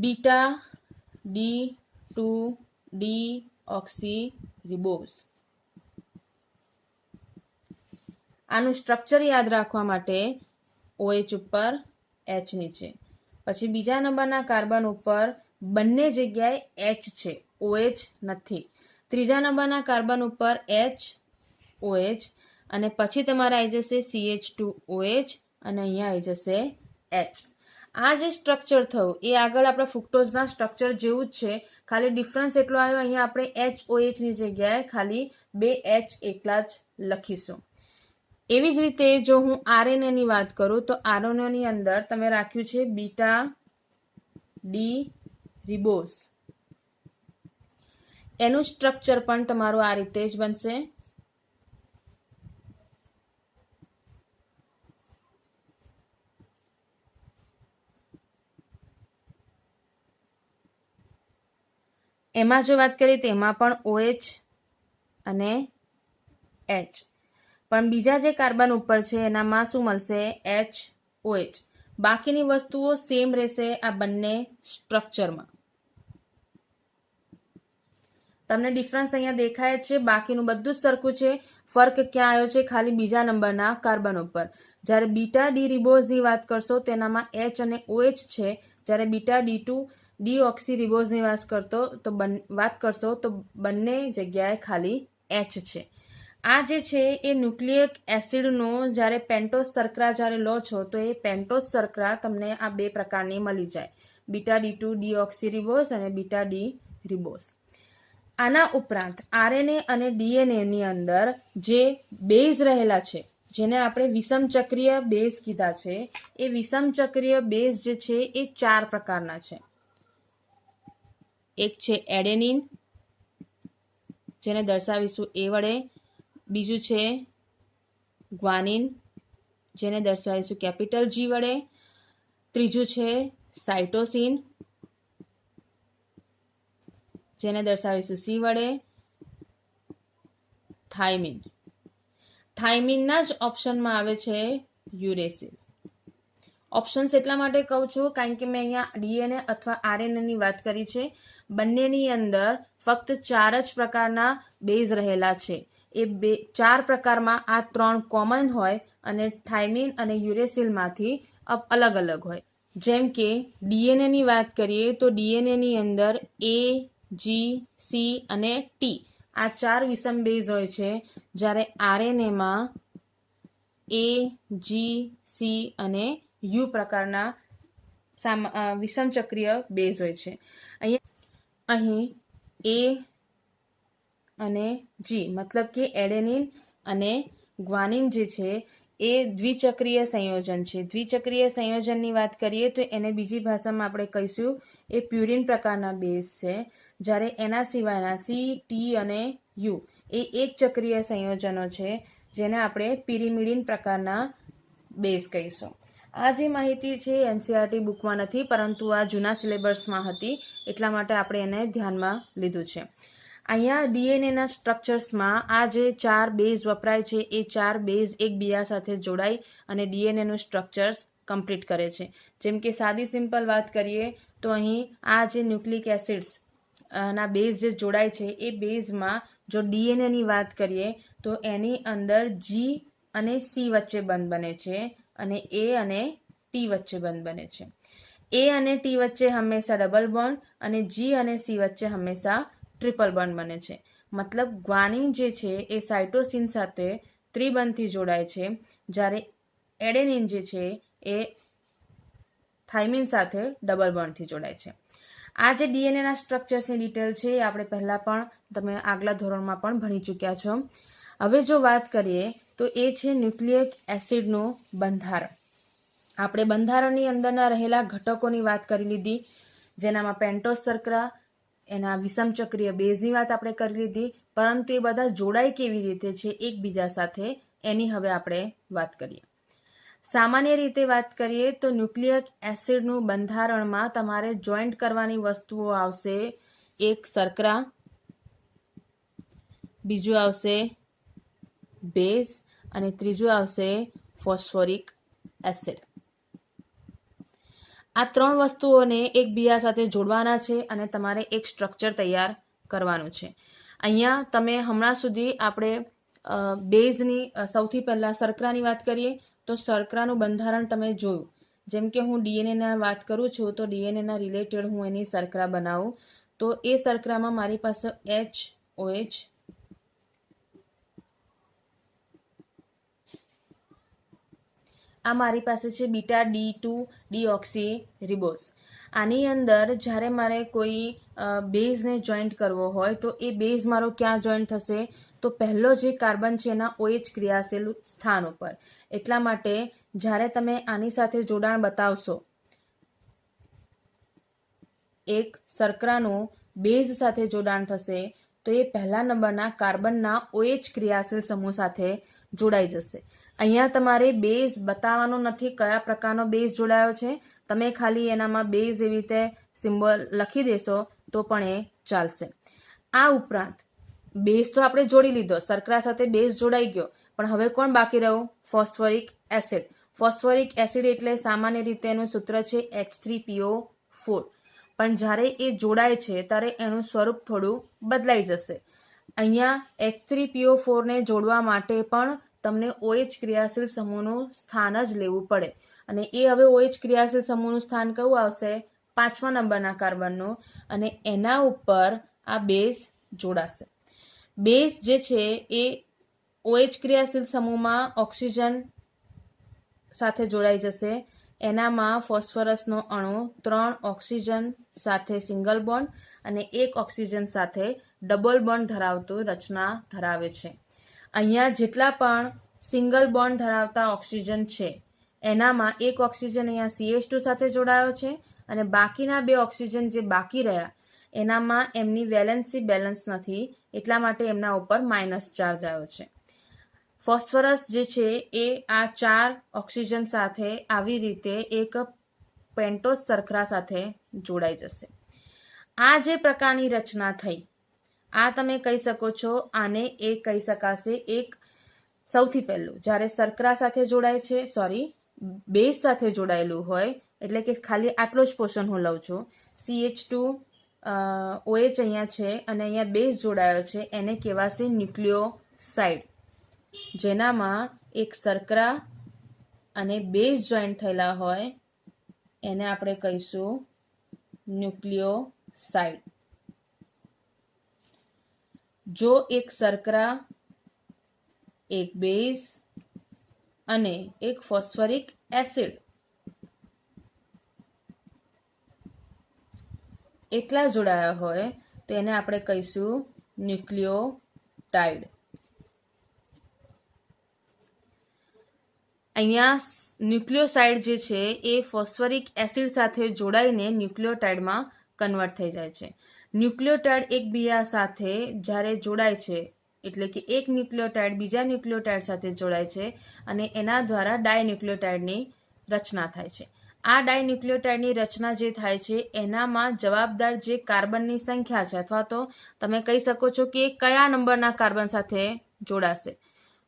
Beta D2 ડીઓક્સીરિબોઝ. આનું સ્ટ્રક્ચર યાદ રાખવા માટે OH ઉપર H નીચે, પછી બીજા નંબરના કાર્બન ઉપર બંને જગ્યાએ H છે, OH નથી. ત્રીજા નંબરના કાર્બન ઉપર H OH અને પછી તમારે આવી જશે CH2OH અને અહીંયા આવી જશે H. આ જે સ્ટ્રક્ચર થયું એ આગળ આપણા ફ્રુક્ટોઝના સ્ટ્રક્ચર જેવું જ છે, ખાલી ડિફરન્સ એટલો આવ્યો, અહીંયા આપણે HOH ની જગ્યાએ ખાલી 2 H એકલા જ લખીશું. એવી જ રીતે જો હું RNA ની વાત કરું તો RNA ની અંદર તમે રાખ્યું છે બીટા ડી રિબોઝ. એનું સ્ટ્રક્ચર પણ તમારું આ રીતે જ બનશે. એમાં જો વાત કરીએ તો એમાં પણ OH અને H, પણ બીજા જે કાર્બન ઉપર છે એનામાં શું મળશે? HOH. બાકીની વસ્તુઓ સેમ રહેશે આ બંને સ્ટ્રક્ચરમાં. તમને ડિફરન્સ અહીંયા દેખાય છે, બાકીનું બધું જ સરખું છે. ફર્ક ક્યાં આવ્યો છે? ખાલી બીજા નંબરના કાર્બન ઉપર. જ્યારે બીટા ડી રિબોઝની વાત કરશો તેનામાં H અને OH છે, જ્યારે બીટા D2 ડીઓક્સીરિબોઝની વાત કરશો તો બંને જગ્યાએ ખાલી H છે. આ જે છે એ ન્યુક્લિયક એસિડનો જ્યારે પેન્ટોઝ શર્કરા જ્યારે લો છો તો એ પેન્ટોઝ શર્કરા તમને આ 2 પ્રકારની મળી જાય, બીટા D2 ડીઓક્સીરિબોઝ અને બીટા ડી રિબોઝ. આના ઉપરાંત RNA અને DNA ની અંદર જે બેઝ રહેલા છે, જેને આપણે વિષમચક્રીય બેઝ કીધા છે, એ વિષમચક્રીય બેઝ જે છે એ 4 પ્રકારના છે. એક છે એડેનિન, જેને દર્શાવીશું A વડે. બીજું છે ગ્વાનિન, જેને દર્શાવીશું કેપિટલ G વડે. ત્રીજું છે સાઇટોસિન, જેને દર્શાવીશું C વડે. થાઇમિન. થાઇમિનના જ ઓપ્શનમાં આવે છે યુરેસિલ. ઓપ્શન્સ એટલા માટે કહું છું કારણ કે મેં અહીંયા DNA અથવા RNA ની વાત કરી છે. બંનેની અંદર ફક્ત 4 જ પ્રકારના બેઝ રહેલા છે. એ 4 પ્રકારમાં આ 3 કોમન હોય અને થાઇમિન અને યુરેસિલમાંથી અલગ અલગ હોય. જેમ કે DNA ની વાત કરીએ તો DNA ની અંદર A, G, C અને T આ 4 વિષમ બેઝ હોય છે, જ્યારે RNAમાં A, G, C અને U પ્રકારના વિષમચક્રીય બેઝ હોય છે. અહીં A અને G મતલબ કે એડેનિન અને ગ્વાનિન જે છે એ દ્વિચક્રીય સંયોજન છે. દ્વિચક્રીય સંયોજનની વાત કરીએ તો એને બીજી ભાષામાં આપણે કહીશું એ પ્યુરિન પ્રકારના બેઝ છે, જ્યારે એના સિવાયના C, T અને U એ એક ચક્રીય સંયોજનો છે, જેને આપણે પિરિમિડિન પ્રકારના બેઝ કહીશું. આ જે માહિતી છે NCERT બુકમાં નથી, પરંતુ આ જૂના સિલેબસમાં હતી, એટલા માટે આપણે એને ધ્યાનમાં લીધું છે. અહીંયા DNAના સ્ટ્રક્ચર્સમાં આ જે 4 બેઝ વપરાય છે એ 4 બેઝ એકબીજા સાથે જોડાઈ અને DNAનું સ્ટ્રક્ચર્સ કમ્પ્લીટ કરે છે. જેમ કે સાદી સિમ્પલ વાત કરીએ તો અહીં આ જે ન્યુક્લિક એસિડ્સ ના બેઝ જે જોડાય છે એ બેઝમાં જો DNAની વાત કરીએ તો એની અંદર G અને C વચ્ચે બંધ બને છે અને A અને T વચ્ચે બંધ બને છે. A અને T વચ્ચે હંમેશા ડબલ બોન્ડ અને G અને C વચ્ચે હંમેશા ટ્રિપલ બોન્ડ બને છે. મતલબ ગ્વાનિન જે છે એ સાઇટોસિન સાથે ત્રિબંધથી જોડાય છે, જ્યારે એડેનિન જે છે એ થાઇમિન સાથે ડબલ બોન્ડથી જોડાય છે. આ જે ડીએનએના સ્ટ્રક્ચર્સની ડિટેલ છે એ આપણે પહેલાં પણ તમે આગલા ધોરણમાં પણ ભણી ચૂક્યા છો. હવે જો વાત કરીએ તો એ છે ન્યુક્લિયક એસિડનું બંધારણ. આપણે બંધારણની અંદરના રહેલા ઘટકોની વાત કરી લીધી, જેનામાં પેન્ટોઝ શર્કરા, એના વિષમચક્રીય બેઝની વાત આપણે કરી લીધી, પરંતુ એ બધા જોડાય કેવી રીતે છે એકબીજા સાથે એની હવે આપણે વાત કરીએ. સામાન્ય રીતે વાત કરીએ તો ન્યુક્લિયક એસિડનું બંધારણમાં તમારે જોઈન્ટ કરવાની વસ્તુઓ આવશે, એક શર્કરા, બીજું આવશે બેઝ અને ત્રીજું આવશે ફોસ્ફોરિક એસિડ. આ ત્રણ વસ્તુઓને એકબીજા સાથે જોડવાના છે અને તમારે એક સ્ટ્રક્ચર તૈયાર કરવાનું છે. અહીંયા તમે હમણાં સુધી આપણે બેઝની સૌથી પહેલાં શર્કરાની વાત કરીએ તો શર્કરાનું બંધારણ તમે જોયું. જેમ કે હું ડીએનએના વાત કરું છું તો ડીએનએના રિલેટેડ હું એની શર્કરા બનાવું તો એ શર્કરામાં મારી પાસે HOH, આ મારી પાસે છે બીટા D2 ડીઓક્સી રિબોઝ. આની અંદર જ્યારે મારે કોઈ બેઝને જોઈન્ટ કરવો હોય તો એ બેઝ મારો ક્યાં જોઈન્ટ થશે તો પહેલો જે કાર્બન છે એના OH ક્રિયાશીલ સ્થાન ઉપર. એટલા માટે જ્યારે તમે આની સાથે જોડાણ બતાવશો, એક શર્કરાનું બેઝ સાથે જોડાણ થશે તો એ પહેલા નંબરના કાર્બનના OH ક્રિયાશીલ સમૂહ સાથે જોડાઈ જશે. અહીંયા તમારે બેઝ બતાવવાનો નથી કયા પ્રકારનો બેઝ જોડાયો છે, તમે ખાલી એનામાં બેઝ એવી રીતે સિમ્બોલ લખી દેશો તો પણ એ ચાલશે. આ ઉપરાંત બેઝ તો આપણે જોડી લીધો, શર્કરા સાથે બેઝ જોડાઈ ગયો, પણ હવે કોણ બાકી રહ્યું? Phosphoric acid. ફોસ્ફોરિક એસિડ એટલે સામાન્ય રીતે એનું સૂત્ર છે H3PO4, પણ જ્યારે એ જોડાય છે ત્યારે એનું સ્વરૂપ થોડું બદલાઈ જશે. અહીંયા H3PO4 ને જોડવા માટે પણ તમને OH ક્રિયાશીલ સમૂહનું સ્થાન જ લેવું પડે અને એ હવે OH ક્રિયાશીલ સમૂહનું સ્થાન કયું આવશે? 5મા નંબરના કાર્બનનું, અને એના ઉપર આ બેઝ જોડાશે. બેઝ જે છે એ OH ક્રિયાશીલ સમૂહમાં ઓક્સિજન સાથે જોડાઈ જશે. એનામાં ફોસ્ફરસનો અણુ 3 ઓક્સિજન સાથે સિંગલ બોન્ડ અને 1 ઓક્સિજન સાથે ડબલ બોન્ડ ધરાવતું રચના ધરાવે છે. અહીંયા જેટલા પણ સિંગલ બોન્ડ ધરાવતા ઓક્સિજન છે એનામાં એક ઓક્સિજન અહીંયા CH2 સાથે જોડાયો છે અને બાકીના 2 ઓક્સિજન જે બાકી રહ્યા એનામાં એમની વેલેન્સી બેલેન્સ નથી, એટલા માટે એમના ઉપર માઇનસ ચાર્જ આવ્યો છે. ફોસ્ફરસ જે છે એ આ 4 ઓક્સિજન સાથે આવી રીતે એક પેન્ટોઝ શર્કરા સાથે જોડાઈ જશે. આ જે પ્રકારની રચના થઈ, આ તમે કહી શકો છો, આને એ કહી શકાશે એક સૌથી પહેલું જ્યારે શર્કરા સાથે જોડાય છે, બેઝ સાથે જોડાયેલું હોય, એટલે કે ખાલી આટલો જ પોર્શન હું લઉં છું, CH2 OH અહીંયા છે અને અહીંયા બેઝ જોડાયો છે, એને કહેવાશે ન્યુક્લિયોસાઇડ. જેનામાં એક શર્કરા અને બેઝ જોઈન્ટ થયેલા હોય એને આપણે કહીશું ન્યુક્લિયોસાઇડ. જો એક શર્કરા, એક બેઝ અને એક ફોસ્ફોરિક એસિડ એટલા જોડાયા હોય તો એને આપણે કહીશું ન્યુક્લિયોટાઇડ. અહીંયા ન્યુક્લિયોસાઇડ જે છે એ ફોસ્ફોરિક એસિડ સાથે જોડાઈને ન્યુક્લિયોટાઇડમાં કન્વર્ટ થઈ જાય છે. ન્યુક્લિયોટાઇડ એકબીજા સાથે જ્યારે જોડાય છે, એટલે કે એક ન્યુક્લિયોટાઇડ બીજા ન્યુક્લિયોટાઇડ સાથે જોડાય છે અને એના દ્વારા ડાયન્યુક્લિયોટાઇડની રચના થાય છે. આ ડાયન્યુક્લિયોટાઇડની રચના જે થાય છે એનામાં જવાબદાર જે કાર્બનની સંખ્યા છે, અથવા તો તમે કહી શકો છો કે કયા નંબરના કાર્બન સાથે જોડાશે,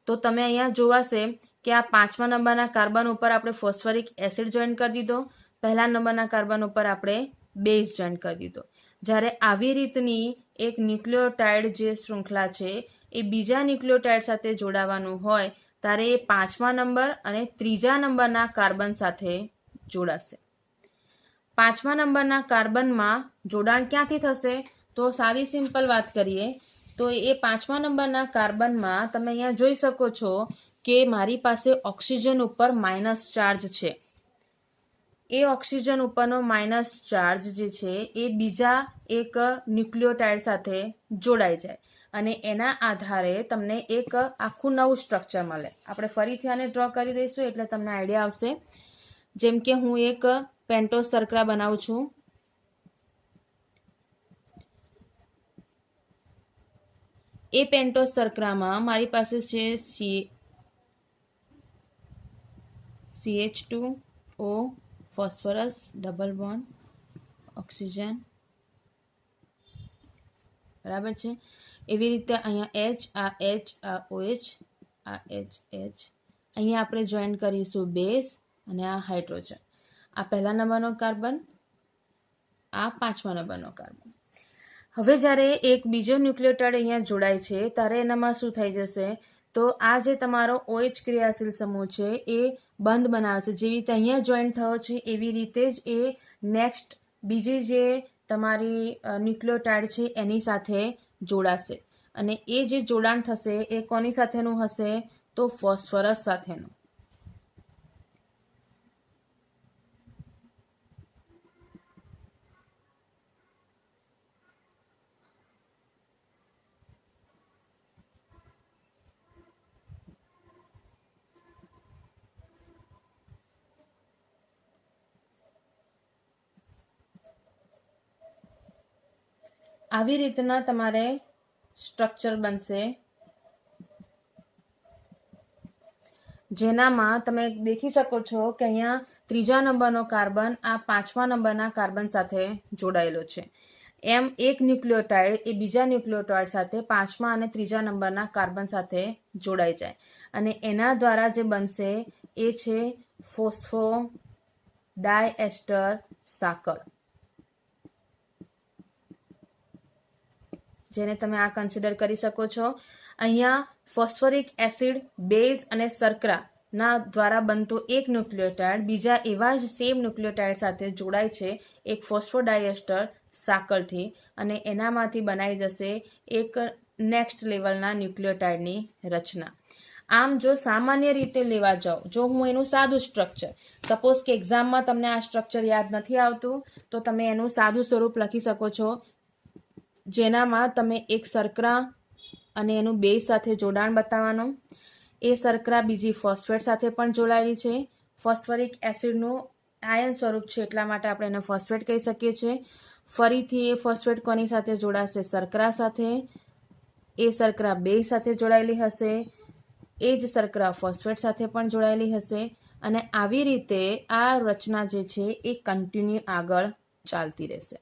તો તમે અહીંયા જોવાશે કે આ 5મા નંબરના કાર્બન ઉપર આપણે ફોસ્ફોરિક એસિડ જોઈન કરી દીધો, પહેલા નંબરના કાર્બન ઉપર આપણે બેઝ જોઈન કરી દીધો. જ્યારે આવી રીતની એક ન્યુક્લિયોટાઇડ જે શૃંખલા છે એ બીજા ન્યુક્લિયોટાઇડ સાથે જોડાવાનું હોય ત્યારે એ 5મા નંબર અને 3જા નંબરના કાર્બન સાથે જોડાશે. 5મા નંબરના કાર્બનમાં જોડાણ ક્યાંથી થશે? તો સાદી સિમ્પલ વાત કરીએ તો એ 5મા નંબરના કાર્બનમાં તમે અહીંયા જોઈ શકો છો કે મારી પાસે ઓક્સિજન ઉપર માઇનસ ચાર્જ છે. એ ઓક્સિજન ઉપરનો માઇનસ ચાર્જ જે છે એ બીજા એક ન્યુક્લિયોટાઇડ સાથે જોડાઈ જાય અને એના આધારે તમને એક આખું નવું સ્ટ્રક્ચર મળે. આપણે ફરીથી આને ડ્રો કરી દઈશું એટલે તમને આઈડિયા આવશે. જેમ કે હું એક પેન્ટોઝ શર્કરા બનાવું છું. એ પેન્ટોઝ શર્કરામાં મારી પાસે છે CH2O, phosphorus, double bond, oxygen, બરાબર છે. એવી રીતે અહીંયા H, આ H, આ OH, આ H. અહીંયા આપણે જોઈન કરીશું બેઝ અને આ હાઇડ્રોજન. આ પહેલા નંબરનો કાર્બન, આ 5મા નંબરનો કાર્બન. હવે જ્યારે એક બીજો ન્યુક્લિયોટાઇડ અહીંયા જોડાય છે ત્યારે એનામાં શું થઈ જશે, તો આ જે તમારો OH ક્રિયાશીલ સમૂહ છે એ બંધ બનાવશે. જેવી રીતે અહીંયા જોઈન થયો છે એવી રીતે જ એ નેક્સ્ટ બીજી જે તમારી ન્યુક્લિયોટાઇડ છે એની સાથે જોડાશે અને એ જે જોડાણ થશે એ કોની સાથેનું હશે, તો ફોસ્ફરસ સાથેનું. આવી રીતના તમારે સ્ટ્રક્ચર બનશે જેનામાં તમે દેખી શકો છો કે અહીંયા 3જા નંબરનો કાર્બન આ 5મા નંબરના કાર્બન સાથે જોડાયેલો છે. એમ એક ન્યુક્લિયોટાઇડ એ બીજા ન્યુક્લિયોટાઇડ સાથે 5મા અને 3જા નંબરના કાર્બન સાથે જોડાઈ જાય અને એના દ્વારા જે બનશે એ છે ફોસ્ફોડાયએસ્ટર સાકર, જેને તમે આ કન્સિડર કરી શકો છો. અહીંયા ફોસ્ફરિક એસિડ, બેઝ અને શર્કરા ના દ્વારા બનતો એક ન્યુક્લિયોટાઇડ બીજા એવા જ સેમ ન્યુક્લિયોટાઇડ સાથે જોડાય છે એક ફોસ્ફોડાયએસ્ટર સાકરથી અને એનામાંથી બનાવી જશે એક નેક્સ્ટ લેવલના ન્યુક્લિયોટાઇડની રચના. આમ જો સામાન્ય રીતે લેવા જાઓ, જો હું એનું સાદું સ્ટ્રક્ચર, સપોઝ કે એક્ઝામમાં તમને આ સ્ટ્રક્ચર યાદ નથી આવતું તો તમે એનું સાદું સ્વરૂપ લખી શકો છો, જેનામાં તમે એક શર્કરા અને એનું બેઝ સાથે જોડાણ બતાવવાનું. એ શર્કરા બીજી ફોસ્ફેટ સાથે પણ જોડાયેલી છે. ફોસ્ફરિક એસિડનું આયન સ્વરૂપ છે એટલા માટે આપણે એને ફોસ્ફેટ કહી શકીએ છીએ. ફરીથી એ ફોસ્ફેટ કોની સાથે જોડાશે, શર્કરા સાથે. એ શર્કરા બેઝ સાથે જોડાયેલી હશે, એ જ શર્કરા ફોસ્ફેટ સાથે પણ જોડાયેલી હશે અને આવી રીતે આ રચના જે છે એ કન્ટિન્યુ આગળ ચાલતી રહેશે.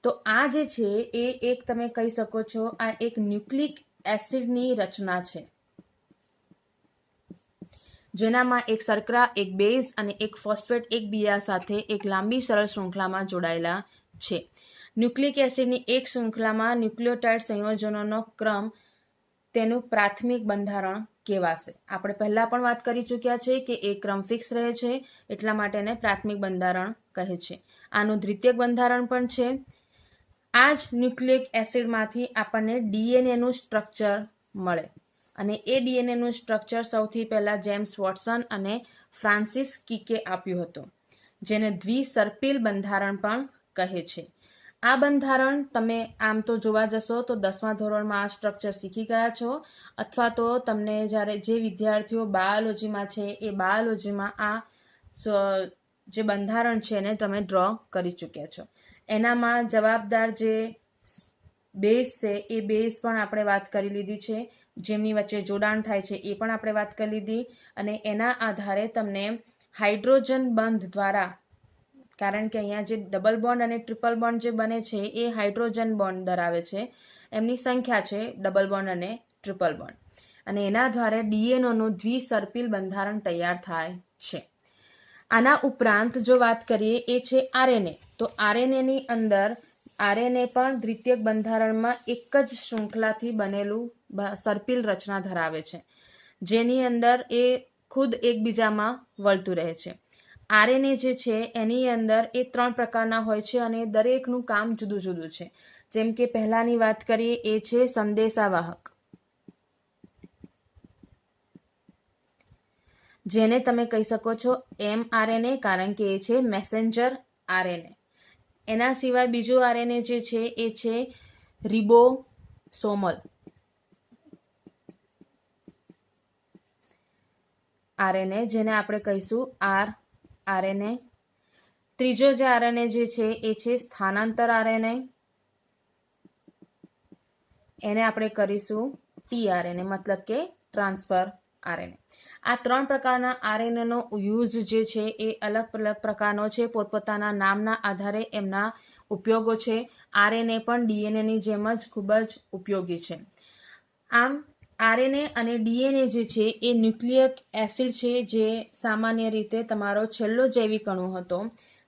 તો આ જે છે એ એક તમે કહી શકો છો આ એક ન્યુક્લિક એસિડની રચના છે જેનામાં એક શર્કરા, એક બેઝ અને એક ફોસ્ફેટ એકબીજા સાથે એક લાંબી સરળ શૃંખલામાં જોડાયેલા છે. ન્યુક્લિક એસિડની એક શૃંખલામાં ન્યુક્લિયોટાઇડ સંયોજનોનો ક્રમ તેનું પ્રાથમિક બંધારણ કહેવાશે. આપણે પહેલા પણ વાત કરી ચૂક્યા છે કે એ ક્રમ ફિક્સ રહે છે એટલા માટે એને પ્રાથમિક બંધારણ કહે છે. આનું દ્વિતીયક બંધારણ પણ છે. આ જ ન્યુક્લિક એસિડમાંથી આપણને ડીએનએનું સ્ટ્રક્ચર મળે અને એ ડીએનએનું સ્ટ્રક્ચર સૌથી પહેલા જેમ્સ વોટસન અને ફ્રાન્સિસ કિકે આપ્યું હતું, જેને દ્વિસર્પિલ બંધારણ પણ કહે છે. આ બંધારણ તમે આમ તો જોવા જશો તો 10મા ધોરણમાં આ સ્ટ્રક્ચર શીખી ગયા છો અથવા તો તમને જ્યારે જે વિદ્યાર્થીઓ બાયોલોજીમાં છે એ બાયોલોજીમાં આ જે બંધારણ છે એને તમે ડ્રો કરી ચૂક્યા છો. એનામાં જવાબદાર જે બેઝ છે એ બેઝ પણ આપણે વાત કરી લીધી છે, જેમની વચ્ચે જોડાણ થાય છે એ પણ આપણે વાત કરી લીધી અને એના આધારે તમને હાઇડ્રોજન બંધ દ્વારા, કારણ કે અહીંયા જે ડબલ બોન્ડ અને ટ્રિપલ બોન્ડ જે બને છે એ હાઇડ્રોજન બોન્ડ ધરાવે છે, એમની સંખ્યા છે ડબલ બોન્ડ અને ટ્રિપલ બોન્ડ અને એના દ્વારા ડીએનએનું દ્વિસર્પિલ બંધારણ તૈયાર થાય છે. આના ઉપરાંત જો વાત કરીએ એ છે આરએનએ. તો આરએનએની અંદર આરએનએ પણ દ્વિતીયક બંધારણમાં એક જ શૃંખલાથી બનેલું સર્પિલ રચના ધરાવે છે, જેની અંદર એ ખુદ એકબીજામાં વળતું રહે છે. આરએનએ જે છે એની અંદર એ 3 પ્રકારના હોય છે અને દરેકનું કામ જુદું જુદું છે. જેમ કે પહેલાની વાત કરીએ એ છે સંદેશાવાહક. જેને તમે કહી શકો છો mRNA, કારણ કે એ છે મેસેન્જર RNA. એના સિવાય બીજું RNA જે છે એ છે રિબોસોમલ RNA, જેને આપણે કહીશું rRNA. ત્રીજો જે RNA જે છે એ છે સ્થાનાંતર RNA, એને આપણે કરીશું tRNA, મતલબ કે ટ્રાન્સફર RNA. આ 3 પ્રકારના RNA નો યુઝ જે છે એ અલગ અલગ પ્રકારનો છે, પોતપોતાના નામના આધારે એમના ઉપયોગો છે. RNA પણ DNA ની જેમ જ ખૂબ જ ઉપયોગી છે. આમ RNA અને DNA જે છે એ ન્યુક્લિયક એસિડ છે, જે સામાન્ય રીતે તમારો છેલ્લો જૈવિક અણુ હતો,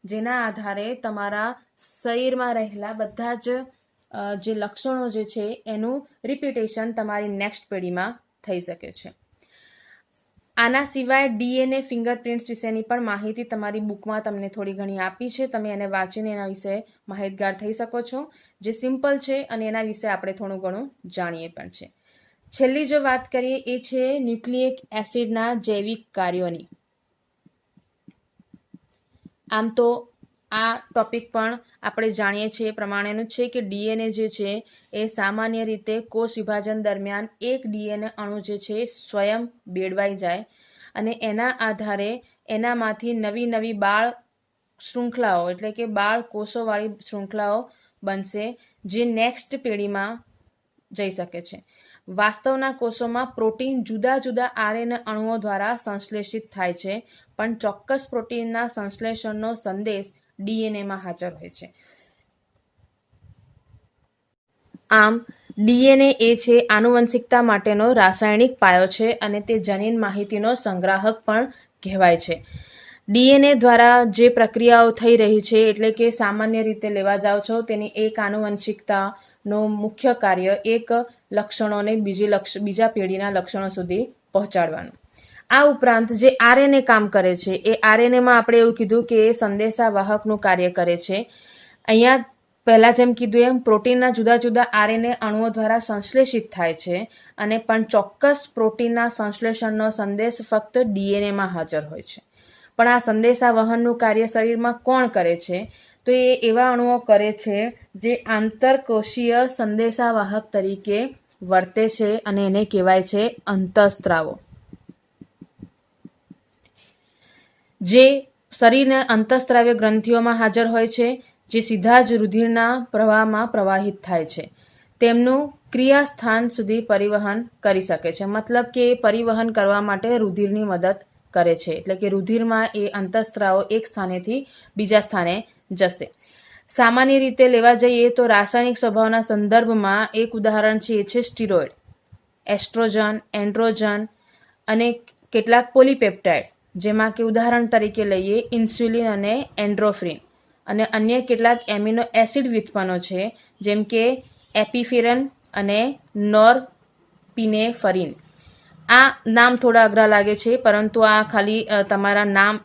જેના આધારે તમારા શરીરમાં રહેલા બધા જ જે લક્ષણો જે છે એનું રિપીટેશન તમારી નેક્સ્ટ પેઢીમાં થઈ શકે છે. આના સિવાય DNA ફિંગરપ્રિન્ટ્સ વિશેની પણ માહિતી તમારી બુકમાં તમને થોડી ઘણી આપી છે. તમે એને વાંચીને એના વિશે માહિતગાર થઈ શકો છો, જે સિમ્પલ છે અને એના વિશે આપણે થોડું ઘણું જાણીએ પણ છે. છેલ્લી જો વાત કરીએ એ છે ન્યુક્લિયક એસિડના જૈવિક કાર્યોની. આમ તો આ ટોપિક પણ આપણે જાણીએ છીએ એ પ્રમાણેનું છે કે DNA જે છે એ સામાન્ય રીતે કોષ વિભાજન દરમિયાન એક DNA અણુ જે છે સ્વયં બેડવાઈ જાય અને એના આધારે એનામાંથી નવી નવી બાળ શૃંખલાઓ, એટલે કે બાળ કોષોવાળી શૃંખલાઓ બનશે, જે નેક્સ્ટ પેઢીમાં જઈ શકે છે. વાસ્તવના કોષોમાં પ્રોટીન જુદા જુદા RNA અણુઓ દ્વારા સંશ્લેષિત થાય છે, પણ ચોક્કસ પ્રોટીનના સંશ્લેષણનો સંદેશ DNAમાં હાજર હોય છે. આમ DNA એ છે આનુવંશિકતા માટેનો રાસાયણિક પાયો છે અને તે જનીન માહિતીનો સંગ્રાહક પણ કહેવાય છે. DNA દ્વારા જે પ્રક્રિયાઓ થઈ રહી છે, એટલે કે સામાન્ય રીતે લેવા જાઓ છો તેની એક આનુવંશિકતાનો મુખ્ય કાર્ય એક લક્ષણોને બીજા પેઢીના લક્ષણો સુધી પહોંચાડવાનું. આ ઉપરાંત જે RNA કામ કરે છે એ RNAમાં આપણે એવું કીધું કે એ સંદેશા વાહકનું કાર્ય કરે છે. અહીંયા પહેલા જેમ કીધું એમ પ્રોટીનના જુદા જુદા RNA અણુઓ દ્વારા સંશ્લેષિત થાય છે, અને પણ ચોક્કસ પ્રોટીનના સંશ્લેષણનો સંદેશ ફક્ત DNAમાં હાજર હોય છે. પણ આ સંદેશા વહનનું કાર્ય શરીરમાં કોણ કરે છે? તો એ એવા અણુઓ કરે છે જે આંતરકોષીય સંદેશાવાહક તરીકે વર્તે છે, અને એને કહેવાય છે અંતઃસ્ત્રાવો. જે શરીરના અંતઃસ્ત્રાવ્ય ગ્રંથિઓમાં હાજર હોય છે, જે સીધા જ રુધિરના પ્રવાહમાં પ્રવાહિત થાય છે. તેમનું ક્રિયાસ્થાન સુધી પરિવહન કરી શકે છે, મતલબ કે પરિવહન કરવા માટે રુધિરની મદદ કરે છે, એટલે કે રુધિરમાં એ અંતઃસ્ત્રાવો એક સ્થાનેથી બીજા સ્થાને જશે. સામાન્ય રીતે લેવા જઈએ તો રાસાયણિક સ્વભાવના સંદર્ભમાં એક ઉદાહરણ છે, એ છે સ્ટીરોઇડ, એસ્ટ્રોજન, એન્ડ્રોજન અને કેટલાક પોલીપેપ્ટાઇડ, જેમાં કે ઉદાહરણ તરીકે લઈએ ઇન્સ્યુલિન અને એન્ડ્રોફ્રિન, અને અન્ય કેટલાક એમિનો એસિડ વ્યુત્પન્નો છે, જેમ કે એપિફેરન અને નોરપિનેફરીન. આ નામ થોડા અઘરા લાગે છે, પરંતુ આ ખાલી તમારા નામ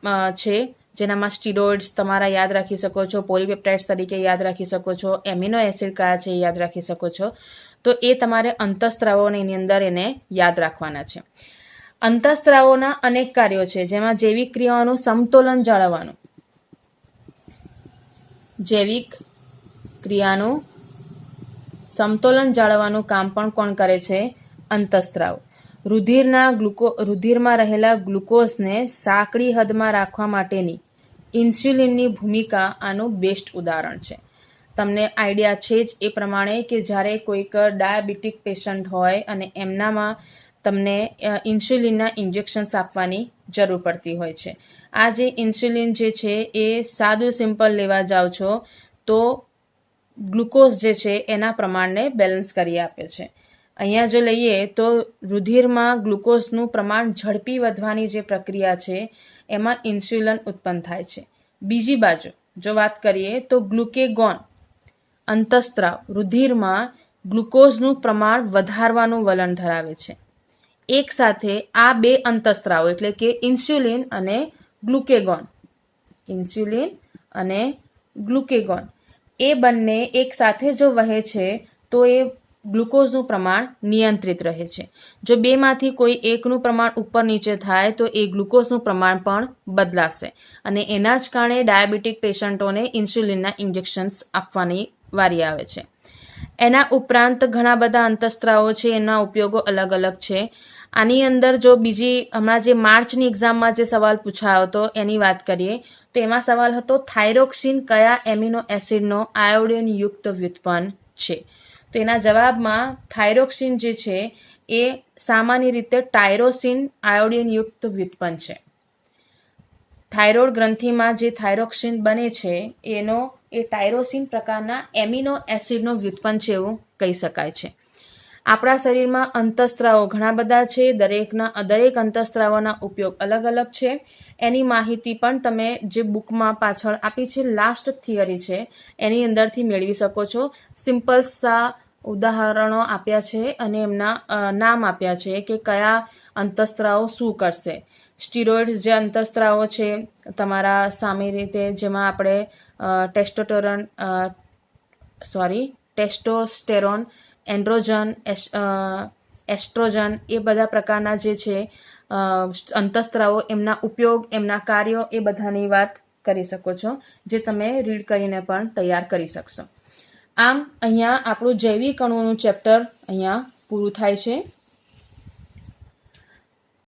છે, જેનામાં સ્ટીરોઇડ્સ તમારા યાદ રાખી શકો છો, પોલીપેપ્ટાઇડ્સ તરીકે યાદ રાખી શકો છો, એમિનો એસિડ કયા છે એ યાદ રાખી શકો છો. તો એ તમારે અંતઃસ્ત્રાવોની અંદર એને યાદ રાખવાના છે. અંતઃસ્ત્રાવોના અનેક કાર્યો છે, જેમાં જૈવિક ક્રિયાઓનું સમતોલન જાળવવાનું. જૈવિક ક્રિયાનું સમતોલન જાળવવાનું કામ પણ કોણ કરે છે? અંતઃસ્ત્રાવ. રુધિરમાં રહેલા ગ્લુકોઝને સાંકડી હદમાં રાખવા માટેની ઇન્સ્યુલિનની ભૂમિકા આનું બેસ્ટ ઉદાહરણ છે. તમને આઈડિયા છે જ એ પ્રમાણે કે જ્યારે કોઈક ડાયાબિટીક પેશન્ટ હોય અને એમનામાં તમને ઇન્સ્યુલિનના ઇન્જેક્શન્સ આપવાની જરૂર પડતી હોય છે. આ જે ઇન્સ્યુલિન જે છે એ સાદું સિમ્પલ લેવા જાઓ છો તો ગ્લુકોઝ જે છે એના પ્રમાણને બેલેન્સ કરી આપે છે. અહીંયા જો લઈએ તો રુધિરમાં ગ્લુકોઝનું પ્રમાણ ઝડપી વધવાની જે પ્રક્રિયા છે એમાં ઇન્સ્યુલિન ઉત્પન્ન થાય છે. બીજી બાજુ જો વાત કરીએ તો ગ્લુકેગોન અંતઃસ્ત્રાવ રુધિરમાં ગ્લુકોઝનું પ્રમાણ વધારવાનું વલણ ધરાવે છે. એક સાથે આ બે અંતઃસ્ત્રાવો એટલે કે ઇન્સ્યુલિન અને ગ્લુકેગોન એ બંને એક સાથે જો વહે છે તો એ ગ્લુકોઝનું પ્રમાણ નિયંત્રિત રહે છે. જો બેમાંથી કોઈ એકનું પ્રમાણ ઉપર નીચે થાય તો એ ગ્લુકોઝનું પ્રમાણ પણ બદલાશે અને એના જ કારણે ડાયાબિટીક પેશન્ટોને ઇન્સ્યુલિનના ઇન્જેક્શન્સ આપવાની વારી આવે છે. એના ઉપરાંત ઘણા બધા અંતઃસ્ત્રાવો છે, એના ઉપયોગો અલગ અલગ છે. આની અંદર જો બીજી હમણાં જે માર્ચની એક્ઝામમાં જે સવાલ પૂછાયો હતો એની વાત કરીએ તો એમાં સવાલ હતો થાઇરોક્સિન કયા એમિનો એસિડનો આયોડિનયુક્ત વ્યુત્પન્ન છે. તો એના જવાબમાં થાઇરોક્સિન જે છે એ સામાન્ય રીતે ટાયરોસિન આયોડિનયુક્ત વ્યુત્પન્ન છે. થાઇરોઇડ ગ્રંથિમાં જે થાઇરોક્સિન બને છે એ ટાયરોસિન પ્રકારના એમિનો એસિડનો વ્યુત્પન્ન છે એવું કહી શકાય છે. આપણા શરીરમાં અંતઃસ્ત્રાવો ઘણા બધા છે, દરેક અંતઃસ્ત્રાવોના ઉપયોગ અલગ અલગ છે. એની માહિતી પણ તમે જે બુકમાં પાછળ આપી છે, લાસ્ટ થિયરી છે એની અંદરથી મેળવી શકો છો. સિમ્પલ સા ઉદાહરણો આપ્યા છે અને એમના નામ આપ્યા છે કે કયા અંતઃસ્ત્રાવો શું કરશે. સ્ટીરોઇડ જે અંતઃસ્ત્રાવો છે તમારા સામે રીતે જેમાં આપણે ટેસ્ટોસ્ટેરોન, એન્ડ્રોજન, એસ્ટ્રોજન એ બધા પ્રકારના જે છે અંતઃસ્ત્રાવો, એમના ઉપયોગ, એમના કાર્યો એ બધાની વાત કરી શકો છો, જે તમે રીડ કરીને પણ તૈયાર કરી શકશો. આમ અહીંયા આપણું જૈવિક અણુઓનું ચેપ્ટર અહીંયા પૂરું થાય છે.